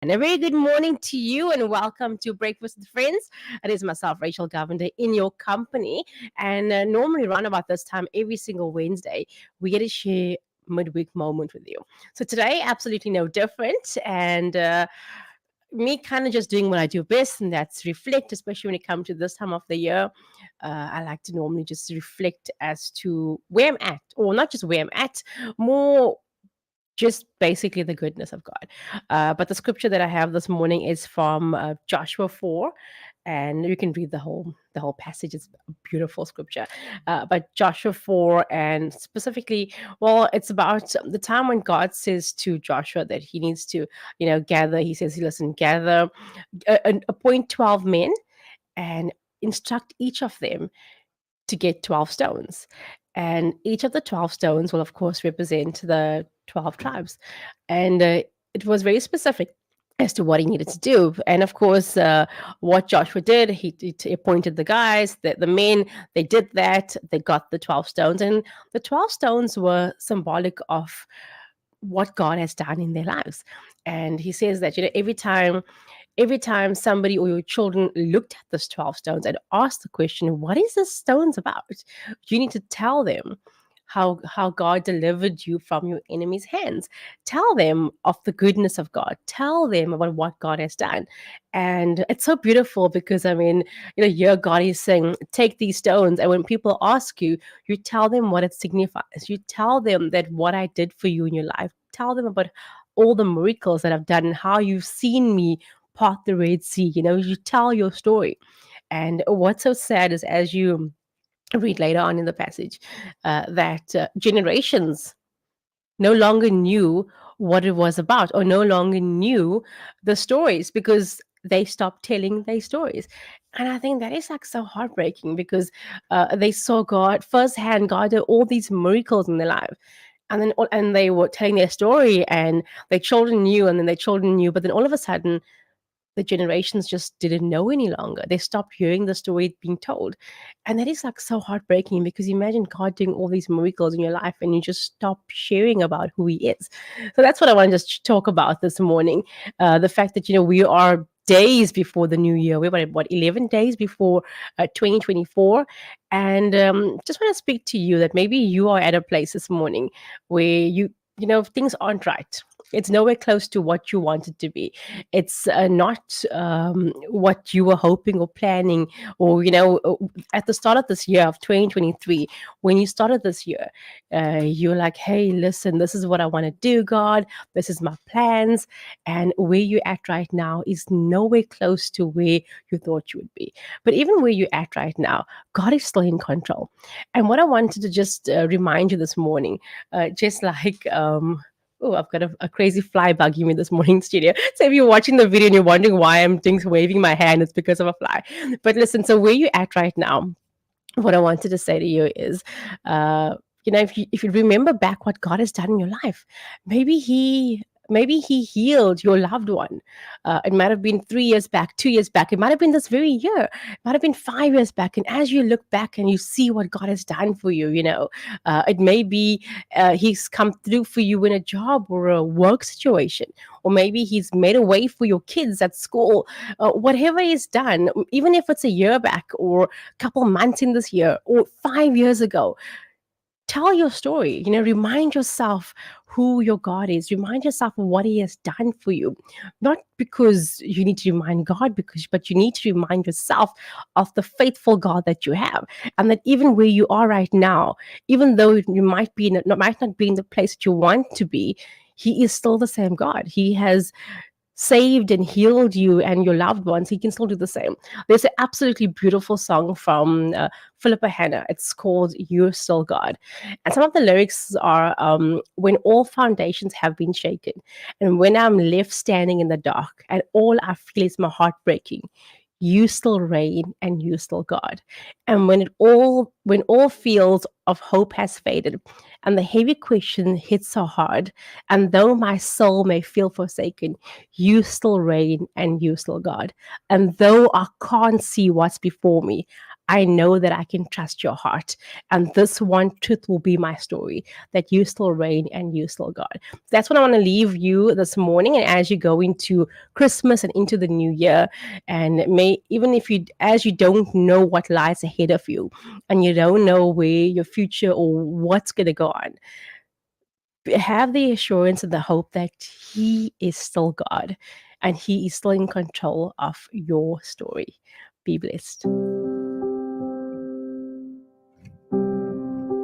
And a very good morning to you, and welcome to Breakfast with Friends. It is myself, Rachel Govender, in your company. And normally, around about this time, every single Wednesday, we get to share midweek moment with you. So today, absolutely no different. And me kind of just doing what I do best, and that's reflect, especially when it comes to this time of the year. I like to normally just reflect as to where I'm at, or not just where I'm at, more just basically the goodness of God. But the scripture that I have this morning is from Joshua 4, and you can read the whole passage. It's a beautiful scripture. But Joshua 4, and specifically, well, it's about the time when God says to Joshua that he needs to, gather. He says, "Listen, gather, appoint 12 men, and instruct each of them to get 12 stones." And each of the 12 stones will, of course, represent the 12 tribes. And it was very specific as to what he needed to do. And of course, what Joshua did, he appointed the guys, the men, they did that, they got the 12 stones. And the 12 stones were symbolic of what God has done in their lives. And he says that, every time somebody or your children looked at this 12 stones and asked the question, what is this stones about? You need to tell them how God delivered you from your enemy's hands. Tell them of the goodness of God. Tell them about what God has done. And it's so beautiful because, here God is saying, take these stones. And when people ask you, you tell them what it signifies. You tell them that what I did for you in your life. Tell them about all the miracles that I've done and how you've seen me part the Red Sea. You tell your story. And what's so sad is, as you read later on in the passage, that generations no longer knew what it was about, or no longer knew the stories, because they stopped telling their stories. And I think that is like so heartbreaking, because they saw God firsthand. God did all these miracles in their life, and they were telling their story, and their children knew, and then their children knew, but then all of a sudden the generations just didn't know any longer. They stopped hearing the story being told. And that is like so heartbreaking, because imagine God doing all these miracles in your life and you just stop sharing about who he is. So that's what I want to just talk about this morning. The fact that, we are days before the new year. We're what 11 days before 2024. And just want to speak to you that maybe you are at a place this morning where things aren't right. It's nowhere close to what you want it to be. It's not what you were hoping or planning, or at the start of this year of 2023, when you started this year, you're like, hey, listen, this is what I want to do, God. This is my plans. And where you're at right now is nowhere close to where you thought you would be. But even where you're at right now, God is still in control. And what I wanted to just remind you this morning, just like oh, I've got a crazy fly bugging me this morning in studio. So if you're watching the video and you're wondering why I'm waving my hand, it's because of a fly. But listen, so where you're at right now, what I wanted to say to you is, if you remember back what God has done in your life, maybe he healed your loved one. It might have been 3 years back, 2 years back. It might have been this very year. It might have been 5 years back. And as you look back and you see what God has done for you, it may be he's come through for you in a job or a work situation, or maybe he's made a way for your kids at school. Whatever he's done, even if it's a year back or a couple months in this year or 5 years ago, tell your story. Remind yourself who your God is. Remind yourself of what he has done for you. Not because you need to remind God, but you need to remind yourself of the faithful God that you have. And that even where you are right now, even though you might not be in the place that you want to be, he is still the same God. He has saved and healed you and your loved ones. He can still do the same. There's an absolutely beautiful song from Philippa Hanna. It's called You're Still God. And some of the lyrics are, when all foundations have been shaken, and when I'm left standing in the dark, and all I feel is my heart breaking, you still reign and you still God. And when all fields of hope has faded, and the heavy question hits so hard, and though my soul may feel forsaken, you still reign and you still God. And though I can't see what's before me, I know that I can trust your heart. And this one truth will be my story, that you still reign and you still God. That's what I want to leave you this morning. And as you go into Christmas and into the new year, and may even if you as you don't know what lies ahead of you and you don't know where your future or what's gonna go on, have the assurance and the hope that He is still God and He is still in control of your story. Be blessed.